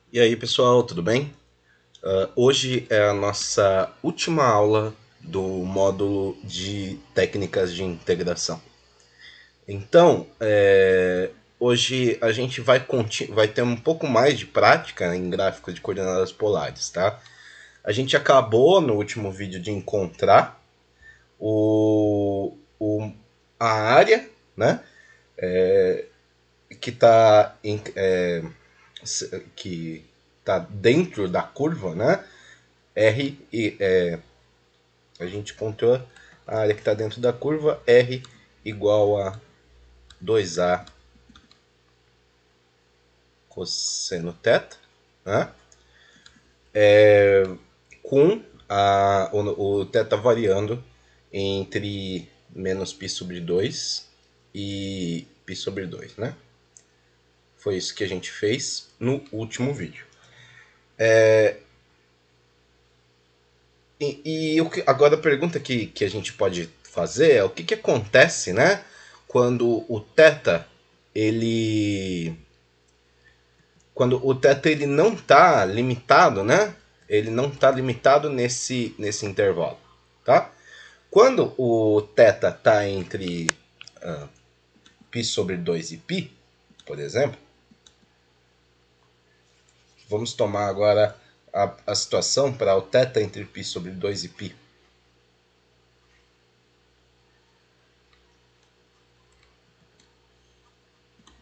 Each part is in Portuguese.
E aí, pessoal, tudo bem? Hoje é a nossa última aula do módulo de técnicas de integração. Então, hoje a gente vai ter um pouco mais de prática em gráficos de coordenadas polares, tá? A gente acabou no último vídeo de encontrar o, o, a área, né? Que está que tá dentro da curva, né? R a gente encontrou a área que está dentro da curva, R igual a 2A cosseno θ, né? Com o θ variando entre menos π sobre 2 e π sobre 2, né? Foi isso que a gente fez no último vídeo. Agora a pergunta que a gente pode fazer é o que acontece, né? Quando o θ ele quando o θ ele não está limitado, né? Ele não está limitado nesse intervalo, tá? Quando o θ está entre π sobre 2 e π, por exemplo, vamos tomar agora a situação para o θ entre π sobre 2 e π.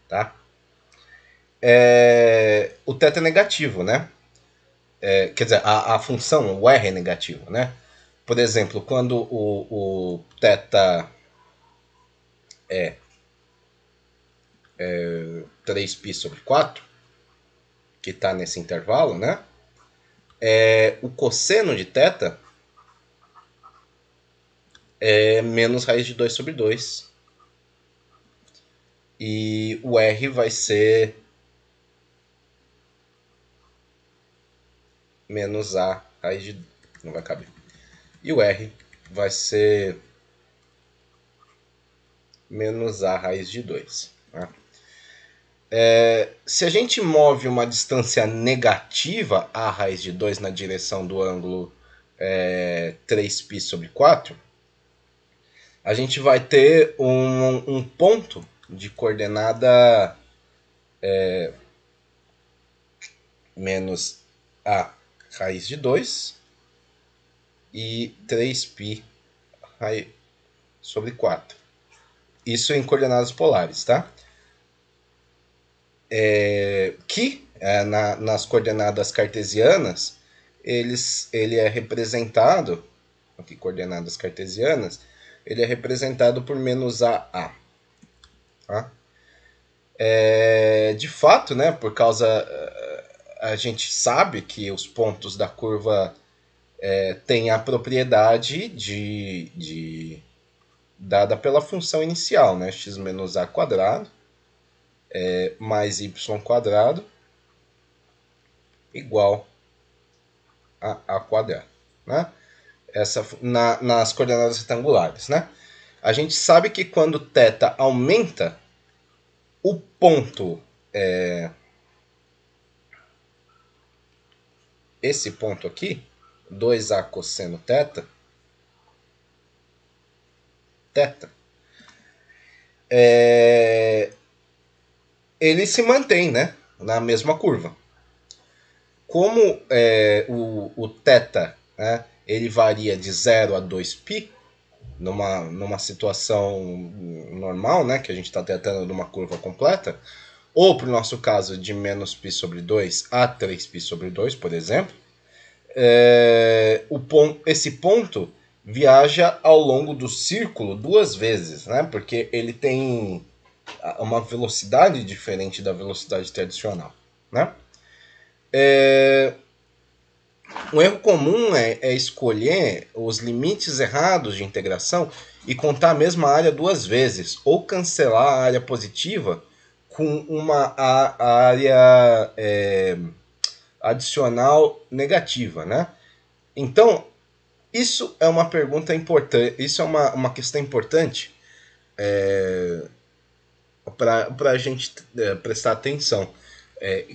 Tá? O θ é negativo, né? Quer dizer, a função, o r é negativo, né? Por exemplo, quando o θ é 3π sobre 4, que está nesse intervalo, né? O cosseno de θ é menos raiz de 2 sobre 2. E o r vai ser menos a raiz de... não vai caber. E o r vai ser menos a raiz de 2. Né? Se a gente move uma distância negativa a raiz de 2 na direção do ângulo 3π sobre 4, a gente vai ter um ponto de coordenada menos a raiz de 2 e 3π sobre 4. Isso em coordenadas polares, tá? Nas coordenadas cartesianas, ele é representado, aqui coordenadas cartesianas, ele é representado por menos AA. Tá? De fato, né, por causa... a gente sabe que os pontos da curva têm a propriedade dada pela função inicial, né, x menos a quadrado mais y quadrado igual a quadrado, né? Nas coordenadas retangulares, né? A gente sabe que quando θ aumenta, o ponto esse ponto aqui, 2a cosseno θ, ele se mantém, né, na mesma curva. Como o θ, né, ele varia de 0 a 2π, numa situação normal, né, que a gente está tratando de uma curva completa, ou para o nosso caso de menos π sobre 2 a 3π sobre 2, por exemplo, esse ponto viaja ao longo do círculo duas vezes, né, porque ele tem uma velocidade diferente da velocidade tradicional, né? Um erro comum é escolher os limites errados de integração e contar a mesma área duas vezes, ou cancelar a área positiva com uma área adicional negativa, né? Então, isso é uma pergunta importante, isso é uma questão importante para a gente prestar atenção.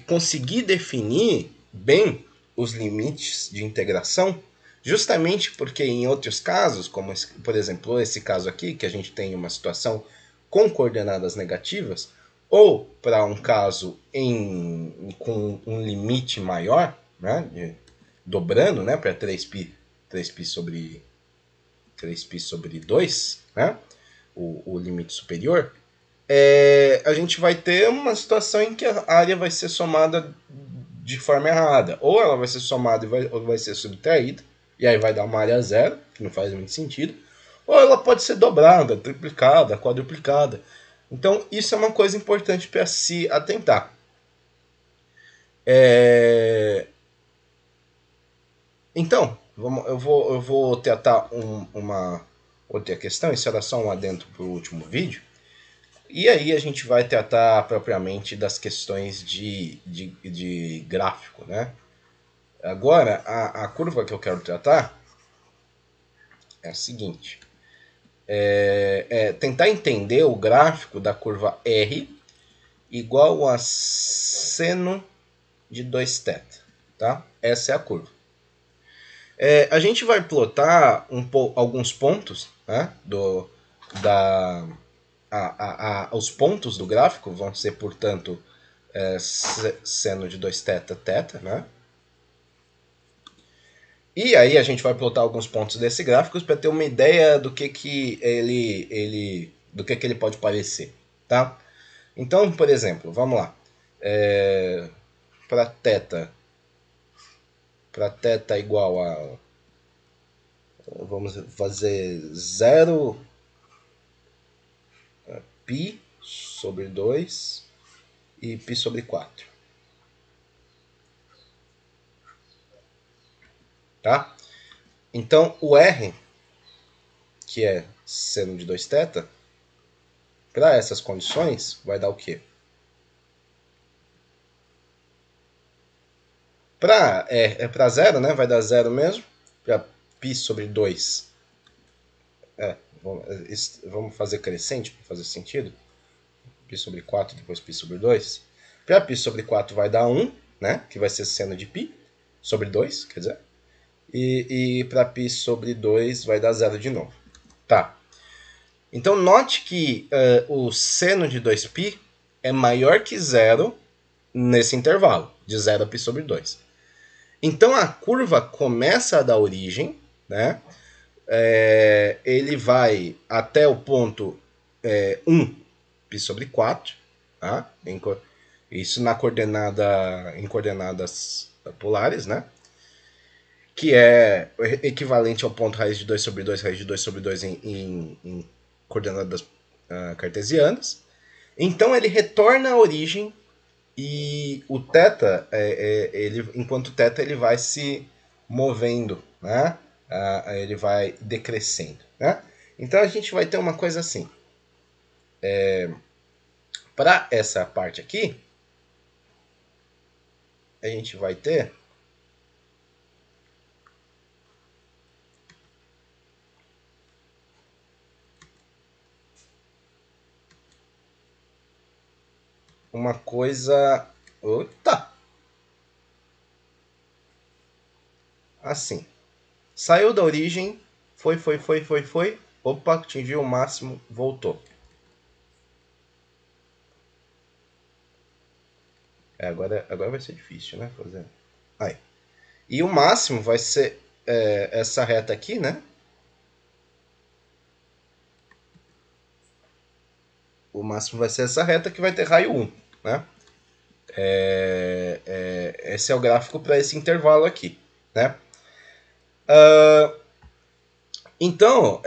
conseguir definir bem os limites de integração, justamente porque em outros casos, como por exemplo esse caso aqui, que a gente tem uma situação com coordenadas negativas, ou para um caso com um limite maior, né, dobrando, né, para 3π sobre 2, né, o limite superior, a gente vai ter uma situação em que a área vai ser somada de forma errada. Ou ela vai ser somada ou vai ser subtraída, e aí vai dar uma área zero, que não faz muito sentido. Ou ela pode ser dobrada, triplicada, quadruplicada. Então, isso é uma coisa importante para se atentar. Então, eu vou tratar uma outra questão. Isso era só um adendo para o último vídeo. E aí a gente vai tratar propriamente das questões de gráfico, né? Agora, a curva que eu quero tratar é a seguinte. Tentar entender o gráfico da curva R igual a seno de 2θ. Tá? Essa é a curva. A gente vai plotar alguns pontos, né, os pontos do gráfico vão ser, portanto, seno de 2θ, θ, né? E aí a gente vai plotar alguns pontos desse gráfico para ter uma ideia do que ele pode parecer, tá? Então, por exemplo, vamos lá. Para θ igual a... Vamos fazer 0 π sobre 2 e π sobre 4. Tá? Então, o R, que é seno de 2θ, para essas condições, vai dar o quê? Para zero, né? Vai dar zero mesmo. Para π sobre 2. Vamos fazer crescente para fazer sentido. Π sobre 4, depois π sobre 2. Para π sobre 4 vai dar 1, né? Que vai ser seno de π sobre 2, quer dizer. E para π sobre 2 vai dar zero de novo. Tá. Então, note que o seno de 2π é maior que zero nesse intervalo, de 0 a π sobre 2. Então, a curva começa a dar origem, né? Ele vai até o ponto 1 π sobre 4, tá? Isso em coordenadas polares, né? Que é equivalente ao ponto raiz de 2 sobre 2, raiz de 2 sobre 2 em coordenadas cartesianas. Então ele retorna à origem e o θ, enquanto o θ ele vai se movendo, né? Ele vai decrescendo, né? Então a gente vai ter uma coisa assim. Para essa parte aqui, a gente vai ter uma coisa... assim. Saiu da origem, foi. Opa, atingiu o máximo, voltou. Agora vai ser difícil, né? Fazer. Aí. E o máximo vai ser essa reta aqui, né? O máximo vai ser essa reta que vai ter raio 1, né? Esse é o gráfico para esse intervalo aqui, né? Então,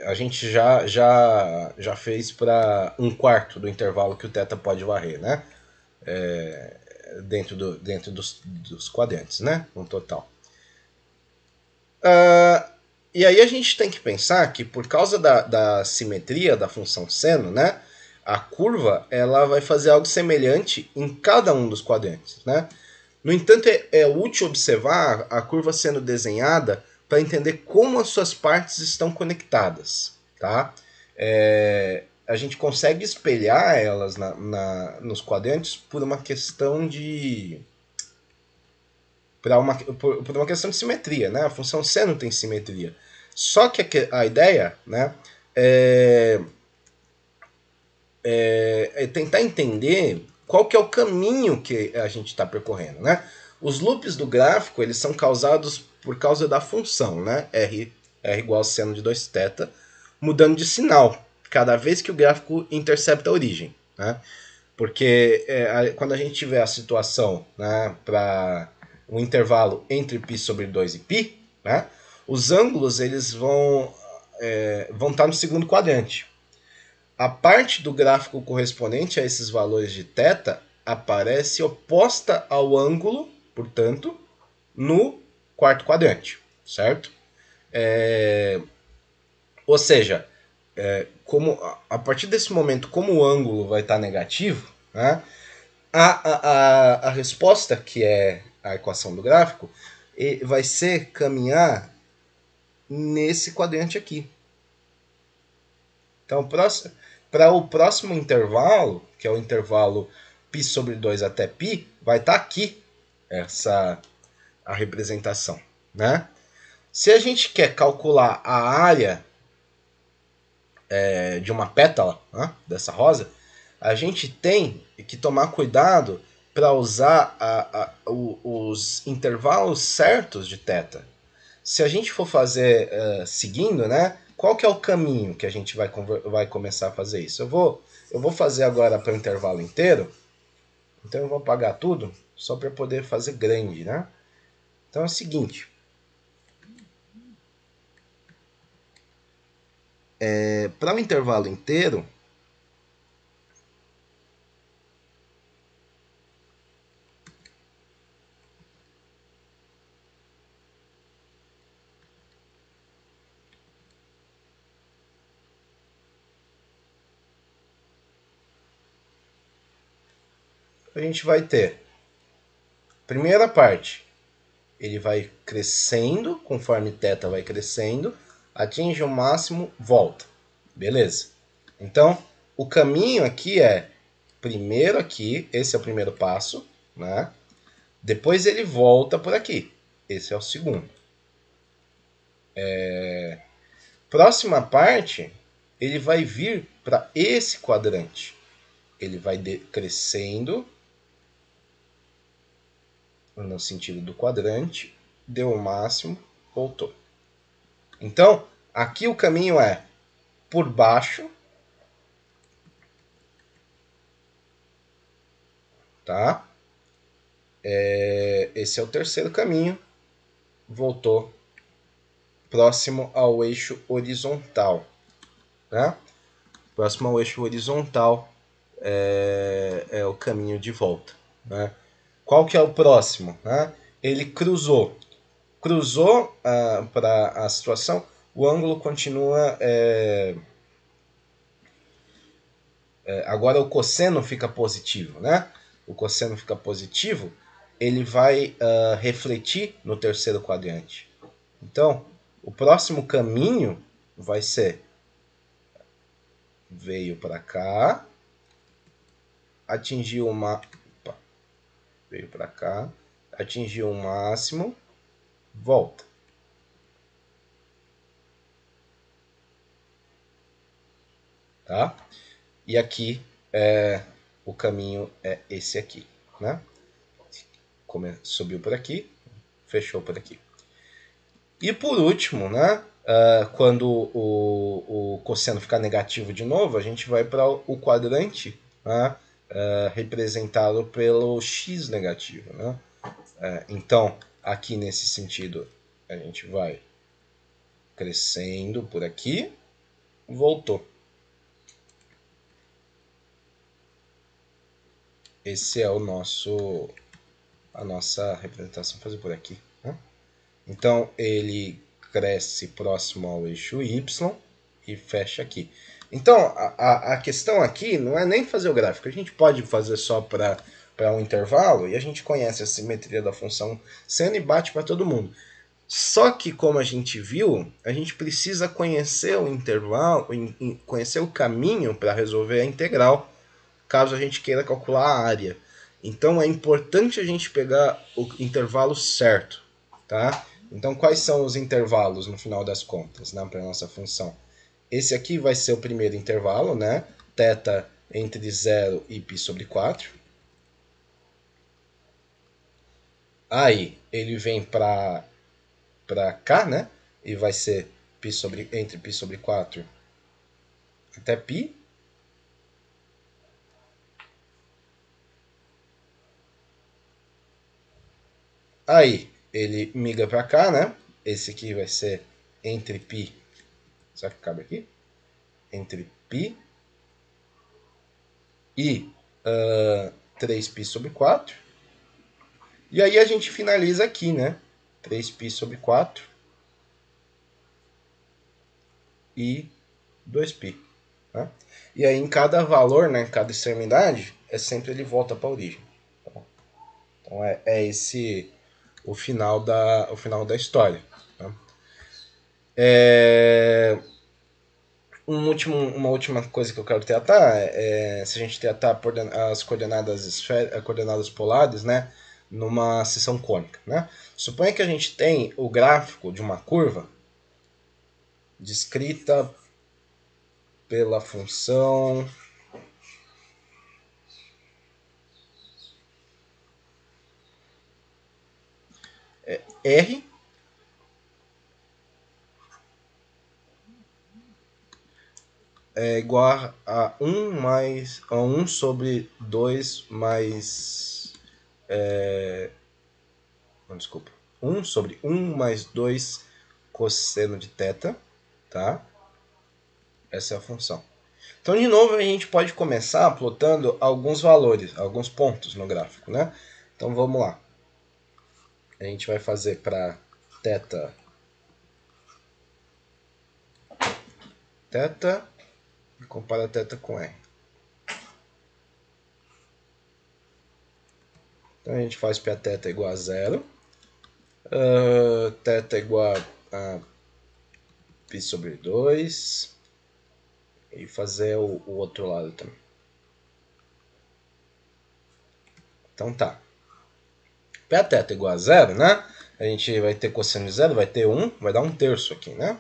a gente já fez para 1/4 do intervalo que o θ pode varrer, né? Dentro dos quadrantes, né? No total. E aí a gente tem que pensar que por causa da simetria da função seno, né? A curva ela vai fazer algo semelhante em cada um dos quadrantes, né? No entanto, é útil observar a curva sendo desenhada para entender como as suas partes estão conectadas, tá? a gente consegue espelhar elas nos quadrantes por uma questão de por uma questão de simetria, né? A função C não tem simetria. Só que a ideia, né, é tentar entender qual que é o caminho que a gente está percorrendo, né? Os loops do gráfico, eles são causados por causa da função, né? R igual a seno de 2θ, mudando de sinal cada vez que o gráfico intercepta a origem, né? Porque quando a gente tiver a situação, né, para um intervalo entre π sobre 2 e π, né, os ângulos eles vão estar no segundo quadrante. A parte do gráfico correspondente a esses valores de θ aparece oposta ao ângulo, portanto, no quarto quadrante, certo? Ou seja, como a partir desse momento, como o ângulo vai estar negativo, né, a resposta, que é a equação do gráfico, vai ser caminhar nesse quadrante aqui. Então, para o próximo intervalo, que é o intervalo π sobre 2 até π, vai estar aqui a representação, né? Se a gente quer calcular a área de uma pétala, né, dessa rosa, a gente tem que tomar cuidado para usar os intervalos certos de θ. Se a gente for fazer seguindo, né, qual que é o caminho que a gente vai começar a fazer isso? Eu vou fazer agora para o intervalo inteiro, então eu vou apagar tudo só para poder fazer grande, né? Então é o seguinte, para o intervalo inteiro, a gente vai ter, primeira parte, ele vai crescendo, conforme θ vai crescendo, atinge o máximo, volta. Beleza. Então, o caminho aqui é, primeiro aqui, esse é o primeiro passo, né? Depois ele volta por aqui. Esse é o segundo. Próxima parte, ele vai vir para esse quadrante. Ele vai crescendo no sentido do quadrante, deu o máximo, voltou. Então, aqui o caminho é por baixo, tá? Esse é o terceiro caminho, voltou próximo ao eixo horizontal, né? Próximo ao eixo horizontal é o caminho de volta, né? Qual que é o próximo? Né? Ele cruzou para a situação, o ângulo continua. Agora o cosseno fica positivo, né? O cosseno fica positivo, ele vai refletir no terceiro quadrante. Então, o próximo caminho vai ser, veio para cá, atingiu veio para cá, atingiu o máximo, volta. Tá? E aqui o caminho é esse aqui, né? Subiu por aqui, fechou por aqui. E por último, né? Quando o cosseno ficar negativo de novo, a gente vai para o quadrante, né, representado pelo x negativo, né? Então, aqui nesse sentido, a gente vai crescendo por aqui, voltou. Esse é a nossa representação, fazer por aqui, né? Então, ele cresce próximo ao eixo y e fecha aqui. Então, a questão aqui não é nem fazer o gráfico. A gente pode fazer só para um intervalo e a gente conhece a simetria da função seno e bate para todo mundo. Só que, como a gente viu, a gente precisa conhecer o intervalo, conhecer o caminho para resolver a integral, caso a gente queira calcular a área. Então é importante a gente pegar o intervalo certo, tá? Então quais são os intervalos no final das contas, né, para nossa função? Esse aqui vai ser o primeiro intervalo, né? Θ entre 0 e π sobre 4. Aí ele vem para cá, né? E vai ser entre π sobre 4 até π. Aí ele migra para cá, né? Esse aqui vai ser entre π. Será que cabe aqui? Entre π e 3π sobre 4. E aí a gente finaliza aqui, né? 3π sobre 4 e 2π. Né? E aí em cada valor, né, cada extremidade, sempre ele volta para a origem. Então é esse o final da história. Tá? Uma última coisa que eu quero tratar é se a gente tratar as coordenadas polares, né, numa seção cônica. Né? Suponha que a gente tem o gráfico de uma curva descrita pela função R é igual a 1 sobre 2 mais... desculpa. 1 sobre 1 mais 2 cosseno de θ. Tá? Essa é a função. Então, de novo, a gente pode começar plotando alguns valores, alguns pontos no gráfico. Né? Então, vamos lá. A gente vai fazer para θ e compara θ com R. Então a gente faz para θ igual a 0, θ igual a π sobre 2 e fazer o outro lado também. Então tá. Para θ igual a 0, né? A gente vai ter cosseno de 0, vai ter 1, vai dar 1/3 aqui, né?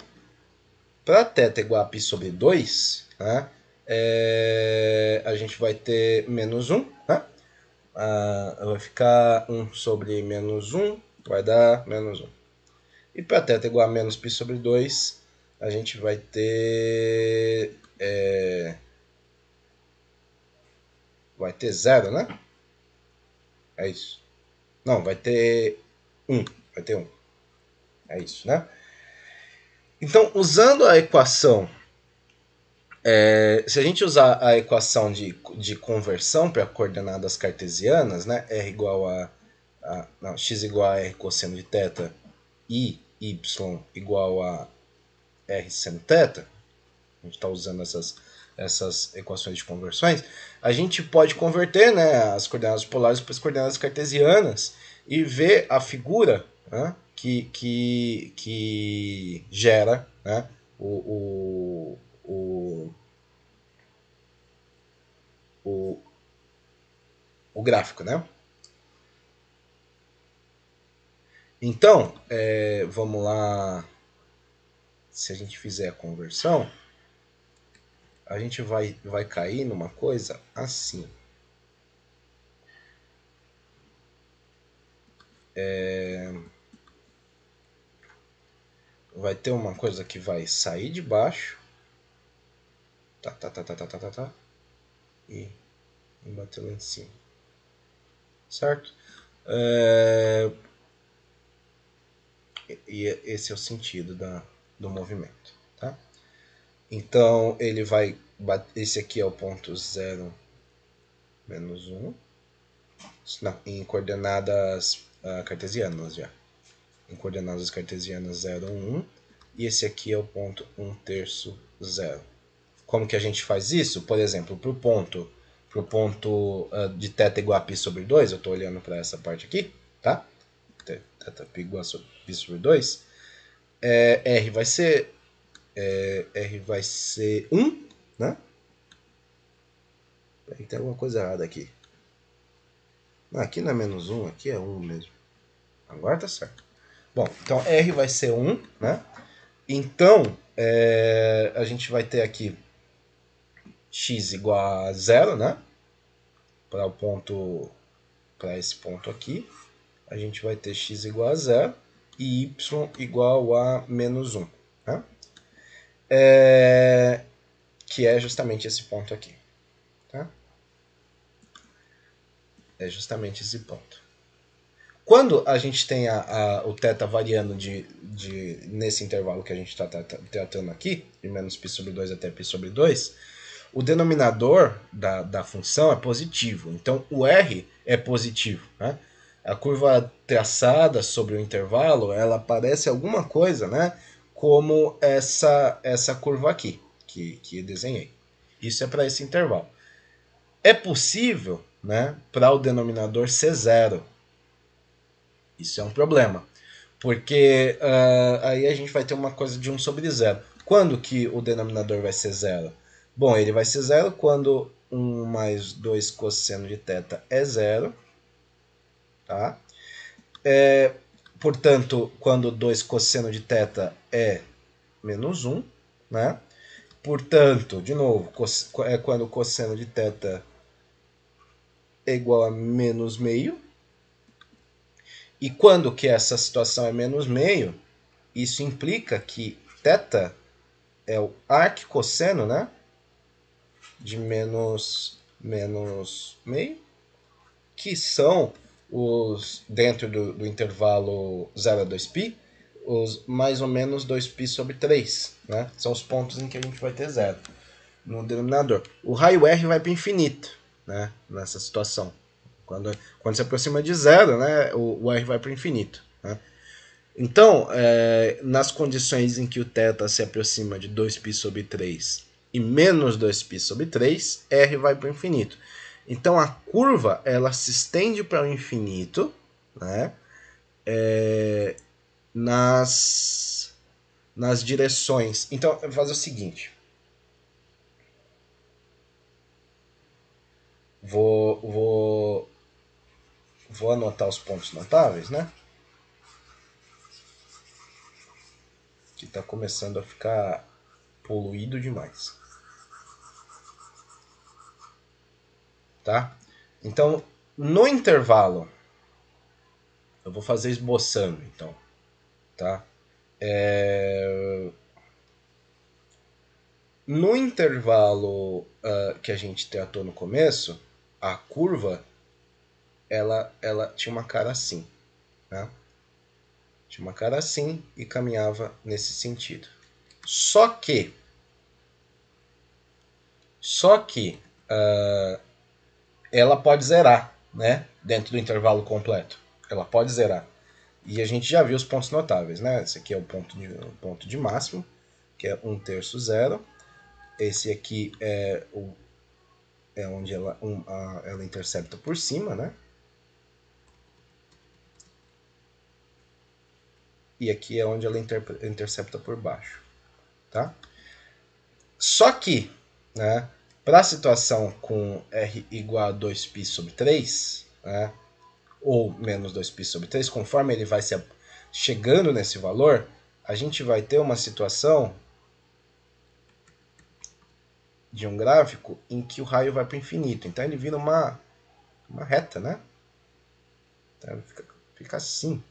Para θ igual a π sobre 2, né? A gente vai ter menos 1, né? Vai ficar 1 sobre menos 1, vai dar menos 1. E para θ igual a menos π sobre 2, a gente vai ter... vai ter 0, né? É isso. Não, vai ter 1. Vai ter 1. É isso, né? Então, usando a equação... se a gente usar a equação de conversão para coordenadas cartesianas, né? R igual não, x igual a R cosseno de θ e y igual a R seno θ, a gente está usando essas equações de conversões, a gente pode converter, né, as coordenadas polares para as coordenadas cartesianas e ver a figura, né, que gera, né, o gráfico. Né? Então, vamos lá. Se a gente fizer a conversão, a gente vai cair numa coisa assim. Vai ter uma coisa que vai sair de baixo. E bater lá em cima. Certo? E esse é o sentido do movimento. Tá? Então, ele vai... Esse aqui é o ponto 0, menos 1. Não, em coordenadas cartesianas já. Em coordenadas cartesianas 0, 1. E esse aqui é o ponto 1/3, 0. Como que a gente faz isso? Por exemplo, para o ponto de θ igual a π sobre 2, eu estou olhando para essa parte aqui, tá? ter θ igual a π sobre 2, R vai ser 1, né? Tem alguma coisa errada aqui. Não, aqui não é menos 1, aqui é 1 mesmo. Agora tá certo. Bom, então R vai ser 1, né? Então, a gente vai ter aqui x igual a 0, né? Para esse ponto aqui, a gente vai ter x igual a 0 e y igual a menos 1, né? Que é justamente esse ponto aqui. Tá? É justamente esse ponto. Quando a gente tem o θ variando nesse intervalo que a gente está tratando aqui, de menos π sobre 2 até π sobre 2, o denominador da função é positivo. Então, o R é positivo. Né? A curva traçada sobre o intervalo, ela parece alguma coisa, né? Como essa curva aqui, que eu desenhei. Isso é para esse intervalo. É possível, né, para o denominador ser 0. Isso é um problema, porque aí a gente vai ter uma coisa de 1 sobre 0. Quando que o denominador vai ser 0? Bom, ele vai ser 0 quando 1 mais 2 cosseno de θ é 0. Tá? Portanto, quando 2 cosseno de θ é menos 1. Né? Portanto, de novo, é quando o cosseno de θ é igual a menos meio. E quando que essa situação é menos meio, isso implica que θ é o arquicosseno, né? De menos meio, que são os, dentro do intervalo 0 a 2π, os mais ou menos 2π sobre 3. Né? São os pontos em que a gente vai ter 0 no denominador. O raio R vai para o infinito, né? Nessa situação. Quando se aproxima de 0, né? o R vai para o infinito. Né? Então, nas condições em que o θ se aproxima de 2π sobre 3 e menos 2π sobre 3, R vai para o infinito. Então, a curva ela se estende para o infinito, né? Nas direções. Então, eu vou fazer o seguinte. Vou anotar os pontos notáveis, né? Que está começando a ficar poluído demais. Tá? Então, no intervalo, eu vou fazer esboçando, então. Tá? No intervalo que a gente tratou no começo, a curva ela tinha uma cara assim. Né? Tinha uma cara assim e caminhava nesse sentido. Só que ela pode zerar, né? Dentro do intervalo completo. Ela pode zerar. E a gente já viu os pontos notáveis, né? Esse aqui é o ponto de máximo, que é 1/3 zero. Esse aqui é onde ela intercepta por cima, né? E aqui é onde ela intercepta por baixo. Tá? Só que, né, para a situação com R igual a 2π sobre 3, né, ou menos 2π sobre 3, conforme ele vai chegando nesse valor, a gente vai ter uma situação de um gráfico em que o raio vai para o infinito. Então ele vira uma reta, né? Então fica assim.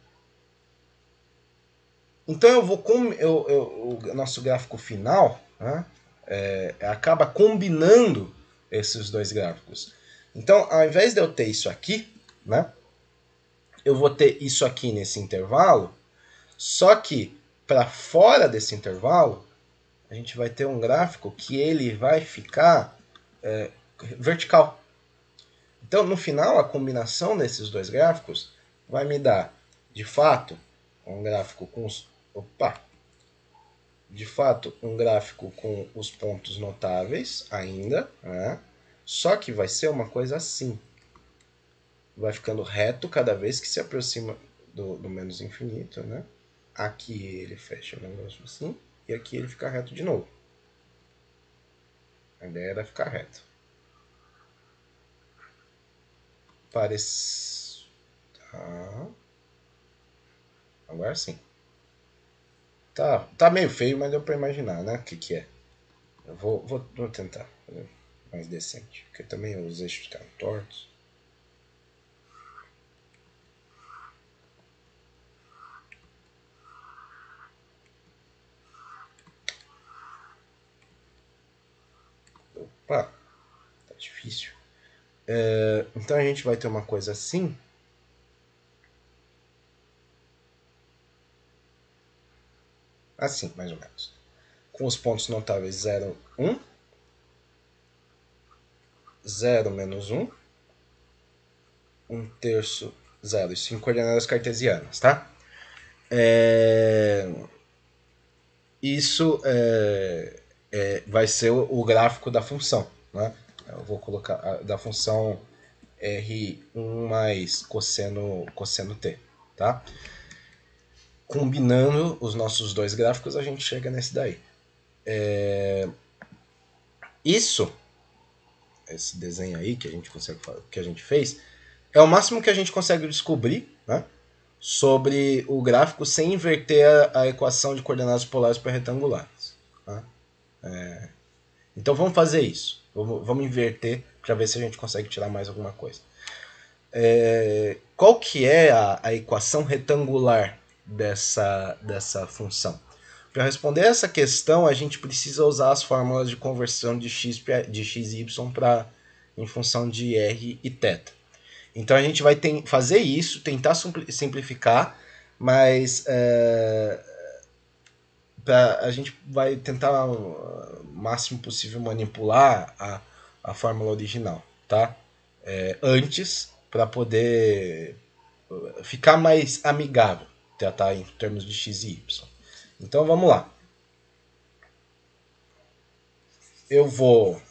Então o nosso gráfico final, né, acaba combinando esses dois gráficos. Então, ao invés de eu ter isso aqui, né, eu vou ter isso aqui nesse intervalo, só que para fora desse intervalo, a gente vai ter um gráfico que ele vai ficar vertical. Então, no final, a combinação desses dois gráficos vai me dar, de fato, um gráfico com os... um gráfico com os pontos notáveis ainda, né? Só que vai ser uma coisa assim. Vai ficando reto cada vez que se aproxima do menos infinito, né? Aqui ele fecha o negócio assim, e aqui ele fica reto de novo. A ideia era ficar reto. Parece... Tá. Agora sim. Tá meio feio, mas deu pra imaginar, né? O que é. Eu vou tentar fazer mais decente. Porque também os eixos ficaram tortos. Opa, tá difícil. Então a gente vai ter uma coisa assim. Assim, mais ou menos. Com os pontos notáveis 0, 1. 0 menos 1. 1 terço, 0. Isso em coordenadas cartesianas, tá? Isso vai ser o gráfico da função, né? Eu vou colocar da função R1 mais cosseno t, tá? Combinando os nossos dois gráficos, a gente chega nesse daí. Isso, esse desenho aí que a gente consegue, que a gente fez, é o máximo que a gente consegue descobrir, né, sobre o gráfico sem inverter a equação de coordenadas polares para retangulares. Tá? Então vamos fazer isso. Vamos inverter para ver se a gente consegue tirar mais alguma coisa. Qual que é a equação retangular dessa função? Para responder essa questão, a gente precisa usar as fórmulas de conversão de x e y em função de r e θ. Então a gente vai fazer isso, tentar simplificar, mas a gente vai tentar o máximo possível manipular a fórmula original, tá? Antes, para poder ficar mais amigável, tratar em termos de x e y. Então vamos lá. Eu vou...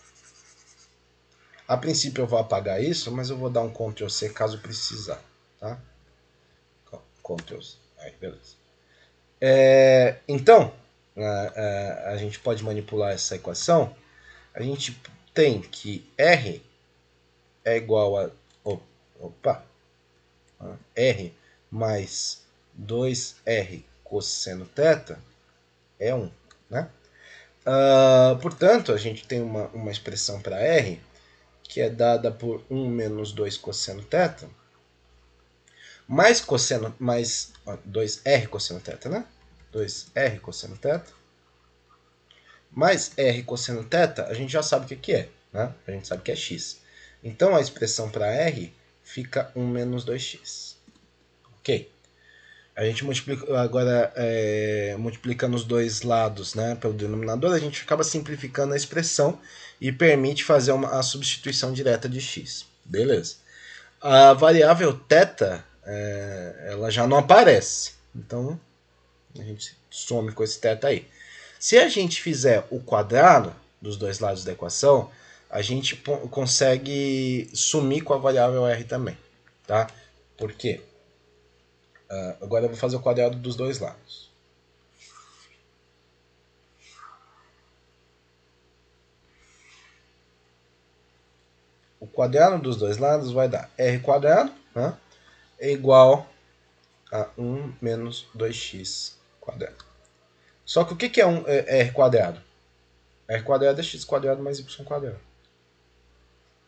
A princípio eu vou apagar isso, mas eu vou dar um Ctrl C caso precisar, tá? Ctrl C. Aí, beleza. Então, a gente pode manipular essa equação. A gente tem que R é igual a... Opa! R mais 2R cosseno θ é 1, né? Portanto, a gente tem uma expressão para R que é dada por 1 menos 2 cosseno θ mais 2R cosseno θ, né? 2R cosseno θ mais R cosseno θ, a gente já sabe o que é, né? A gente sabe que é x. Então a expressão para R fica 1 menos 2x. Ok? A gente multiplica agora, multiplicando os dois lados, né, pelo denominador, a gente acaba simplificando a expressão e permite fazer a substituição direta de x. Beleza. A variável θ, ela já não aparece. Então, a gente some com esse θ aí. Se a gente fizer o quadrado dos dois lados da equação, a gente consegue sumir com a variável r também. Tá? Por quê? Agora eu vou fazer o quadrado dos dois lados. O quadrado dos dois lados vai dar r quadrado, né, é igual a 1 menos 2x quadrado. Só que o que é r quadrado? R quadrado é x quadrado mais y quadrado.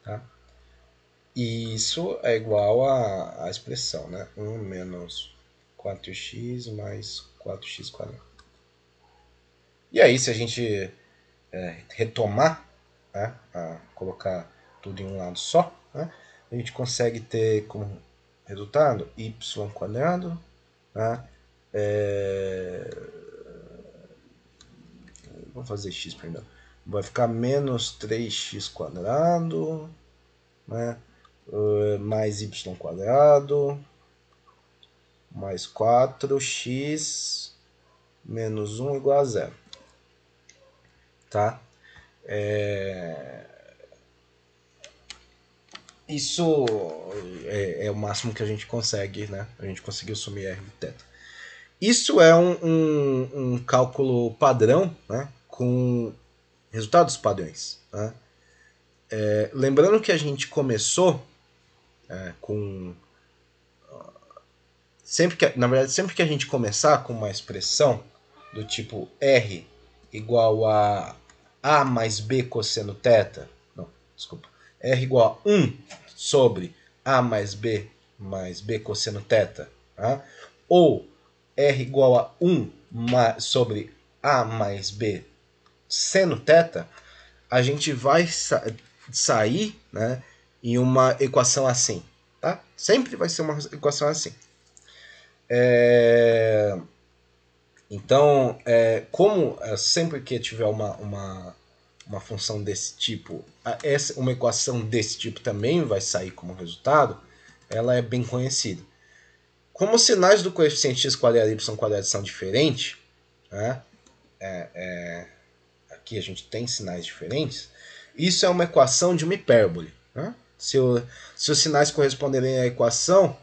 Tá? E isso é igual à expressão, né? 1 menos 4x mais 4x quadrado. E aí, se a gente retomar, né, colocar tudo em um lado só, né, a gente consegue ter como resultado y quadrado, né, vamos fazer x primeiro, vai ficar menos 3x quadrado, né, mais y quadrado, mais 4x menos 1 igual a 0. Tá? isso é o máximo que a gente consegue, né? A gente conseguiu sumir R de θ. Isso é um cálculo padrão, né? Com resultados padrões. Né? Lembrando que a gente começou com... na verdade, sempre que a gente começar com uma expressão do tipo R igual a mais B cosseno θ, não, desculpa, R igual a 1 sobre A mais B cosseno θ, tá? Ou R igual a 1 sobre A mais B seno θ, a gente vai sair, né, em uma equação assim. Tá? Sempre vai ser uma equação assim. Então, como sempre que tiver uma função desse tipo, uma equação desse tipo também vai sair como resultado, ela é bem conhecida. Como os sinais do coeficiente x quadrado e y quadrado são diferentes, né? Aqui a gente tem sinais diferentes, isso é uma equação de uma hipérbole. Né? Se os sinais corresponderem à equação,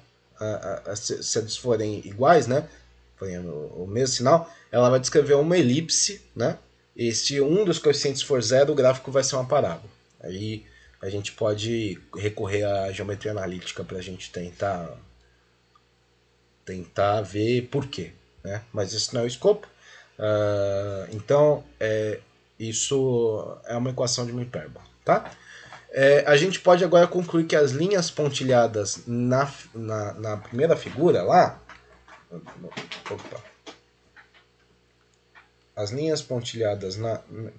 se eles forem iguais, né? Forem o mesmo sinal, ela vai descrever uma elipse, né? E se um dos coeficientes for zero, o gráfico vai ser uma parábola. Aí a gente pode recorrer à geometria analítica para a gente tentar ver por quê. Né? Mas isso não é o escopo. Então, isso é uma equação de uma hipérbola. Tá? A gente pode agora concluir que as linhas pontilhadas na primeira figura lá... Opa. As linhas pontilhadas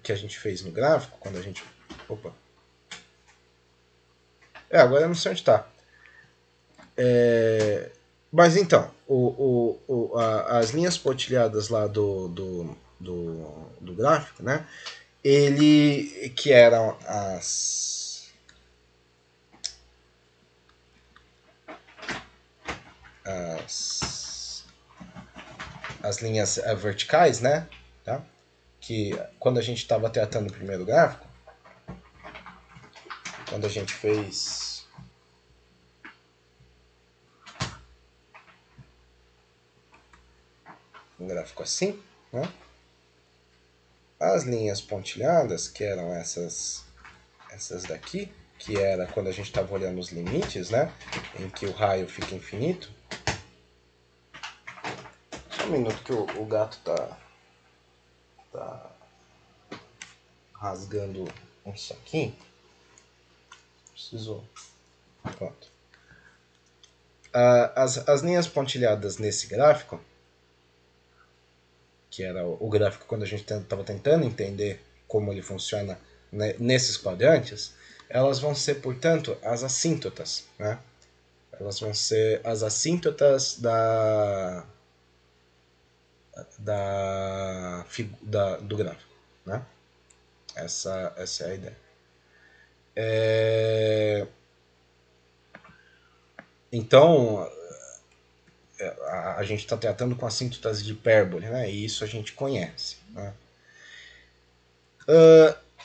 que a gente fez no gráfico, quando a gente... Opa. Agora eu não sei onde está. Mas então, as linhas pontilhadas lá do gráfico, né? Ele que eram as linhas verticais, né? Tá? Que quando a gente estava tratando o primeiro gráfico, quando a gente fez um gráfico assim, né? As linhas pontilhadas, que eram essas daqui, que era quando a gente estava olhando os limites, né? Em que o raio fica infinito. Só um minuto que o gato tá rasgando um saquinho. Preciso... Pronto. As linhas pontilhadas nesse gráfico, que era o gráfico quando a gente estava tentando entender como ele funciona, né, nesses quadrantes, elas vão ser, portanto, as assíntotas. Né? Elas vão ser as assíntotas do gráfico. Né? Essa é a ideia. Então, a gente está tratando com assíntotas de hipérbole, né? E isso a gente conhece. Né?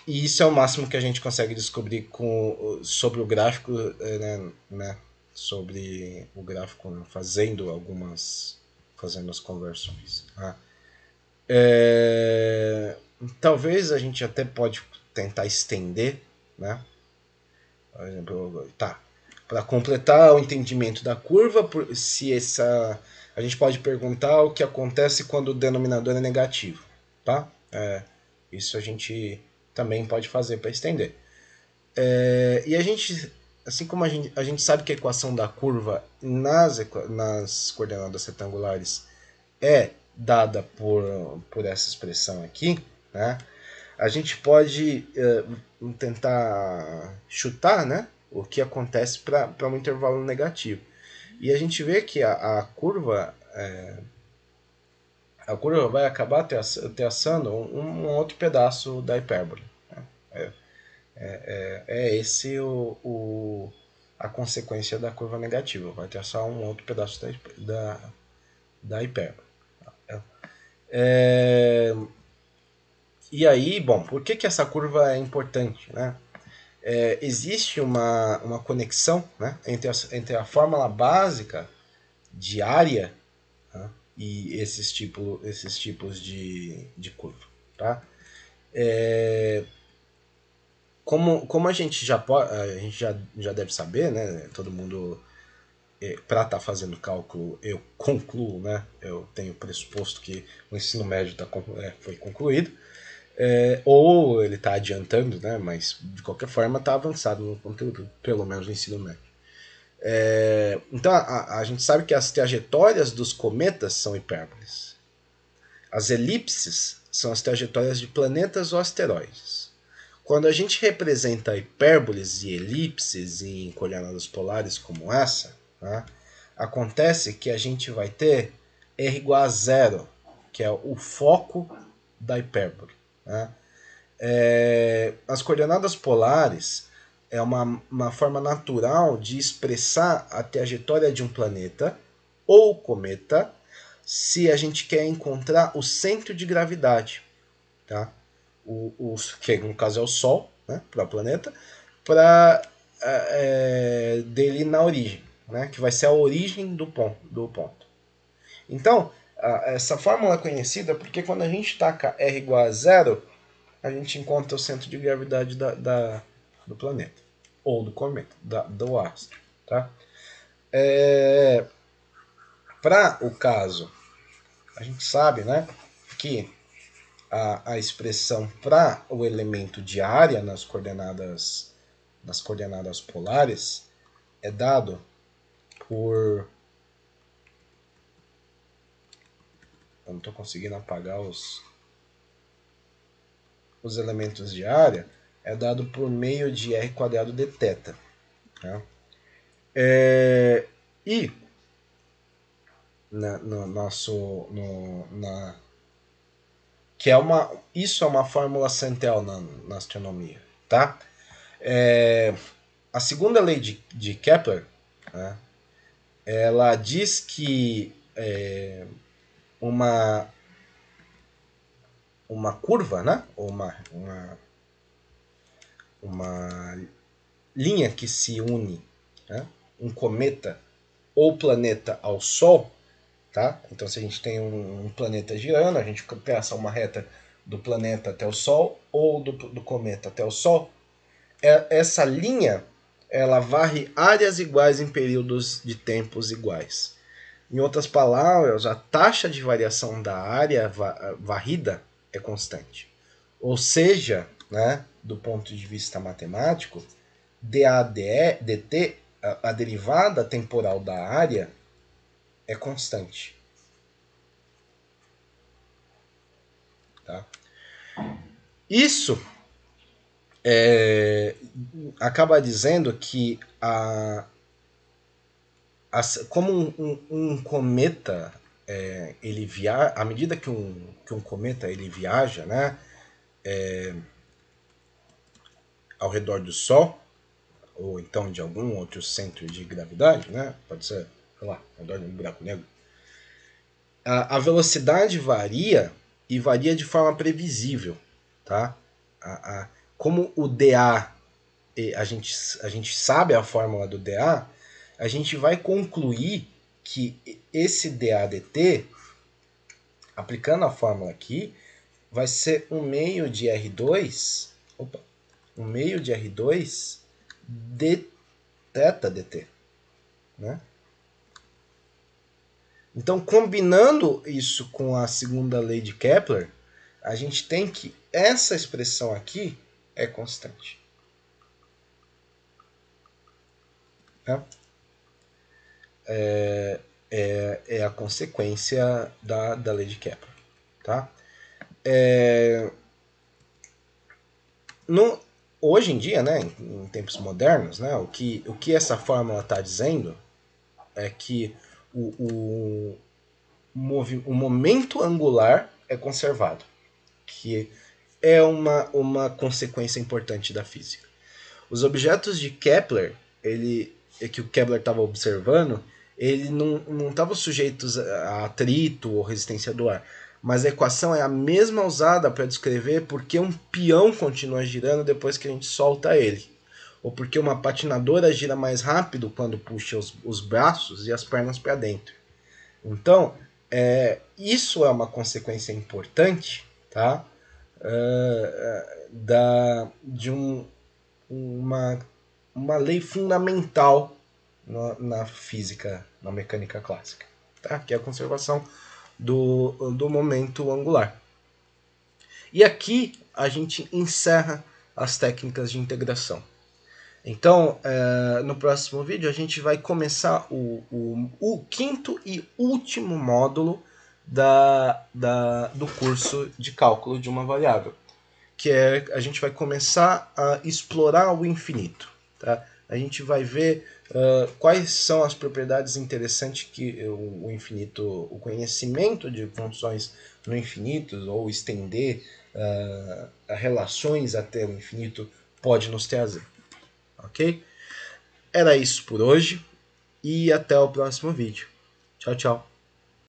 E isso é o máximo que a gente consegue descobrir sobre o gráfico, né? Sobre o gráfico, né? fazendo as conversões. Né? Talvez a gente até pode tentar estender, né? Por exemplo, para completar o entendimento da curva, a gente pode perguntar o que acontece quando o denominador é negativo, tá? Isso a gente também pode fazer para estender. E a gente, assim como a gente sabe que a equação da curva nas coordenadas retangulares é dada por essa expressão aqui, né? A gente pode tentar chutar, né, o que acontece para um intervalo negativo. E a gente vê que a curva vai acabar traçando um outro pedaço da hipérbole. Né? Esse a consequência da curva negativa. Vai traçar um outro pedaço da hipérbole. E aí, bom, por que essa curva é importante? Né? existe uma conexão, né, entre a fórmula básica de área, tá, e esses tipos de curva. Tá? Como a gente já deve saber, né, todo mundo, para estar fazendo cálculo, eu concluo, né, eu tenho pressuposto que o ensino médio foi concluído, ou ele está adiantando, né, mas de qualquer forma está avançado no conteúdo, pelo menos no ensino médio. Então a gente sabe que as trajetórias dos cometas são hipérboles. As elipses são as trajetórias de planetas ou asteroides. Quando a gente representa hipérboles e elipses em coordenadas polares como essa, né, acontece que a gente vai ter r igual a zero, que é o foco da hipérbole. Né? As coordenadas polares é uma forma natural de expressar a trajetória de um planeta ou cometa se a gente quer encontrar o centro de gravidade. Tá? Que no caso é o Sol, né, para o planeta, para dele na origem, né, que vai ser a origem do ponto. Então, essa fórmula é conhecida porque quando a gente taca R igual a zero, a gente encontra o centro de gravidade do planeta, ou do cometa, do astro. Tá? Para o caso, a gente sabe, né, que a expressão para o elemento de área nas coordenadas polares é dado por... Eu não estou conseguindo apagar os elementos de área. É dado por meio de r quadrado de θ. Né? E no nosso... que isso é uma fórmula central na astronomia. Tá? A segunda lei de Kepler, né, ela diz que uma curva, né, ou uma linha que se une, né, um cometa ou planeta ao Sol, tá? Então, se a gente tem um planeta girando, a gente traça uma reta do planeta até o Sol ou do cometa até o Sol. Essa linha, ela varre áreas iguais em períodos de tempos iguais. Em outras palavras, a taxa de variação da área varrida é constante. Ou seja, né, do ponto de vista matemático, dt, a derivada temporal da área, é constante. Tá? Isso acaba dizendo que como um cometa, ele viaja, à medida que um cometa ele viaja, né, ao redor do Sol, ou então de algum outro centro de gravidade, né, pode ser, sei lá, ao redor de um buraco negro, a velocidade varia e varia de forma previsível. Tá? Como o dA, a gente sabe a fórmula do dA, a gente vai concluir que esse dA dt, aplicando a fórmula aqui, vai ser 1 meio de R2, 1 meio de R2 d θ dt. Né? Então, combinando isso com a segunda lei de Kepler, a gente tem que essa expressão aqui é constante. Né? É a consequência da lei de Kepler. Tá? Hoje em dia, né, em tempos modernos, né, o que essa fórmula está dizendo é que o momento angular é conservado, que é uma consequência importante da física. Os objetos de Kepler, que o Kepler estava observando, ele não estavam sujeitos a atrito ou resistência do ar. Mas a equação é a mesma usada para descrever por que um peão continua girando depois que a gente solta ele. ou porque uma patinadora gira mais rápido quando puxa os braços e as pernas para dentro. Então, isso é uma consequência importante, tá? De uma lei fundamental na física, na mecânica clássica, tá? Que é a conservação do momento angular. E aqui a gente encerra as técnicas de integração. Então, no próximo vídeo a gente vai começar o quinto e último módulo do curso de cálculo de uma variável, que a gente vai começar a explorar o infinito. Tá? A gente vai ver quais são as propriedades interessantes que o infinito, o conhecimento de funções no infinito, ou estender relações até o infinito, pode nos trazer. Ok? Era isso por hoje e até o próximo vídeo. Tchau, tchau.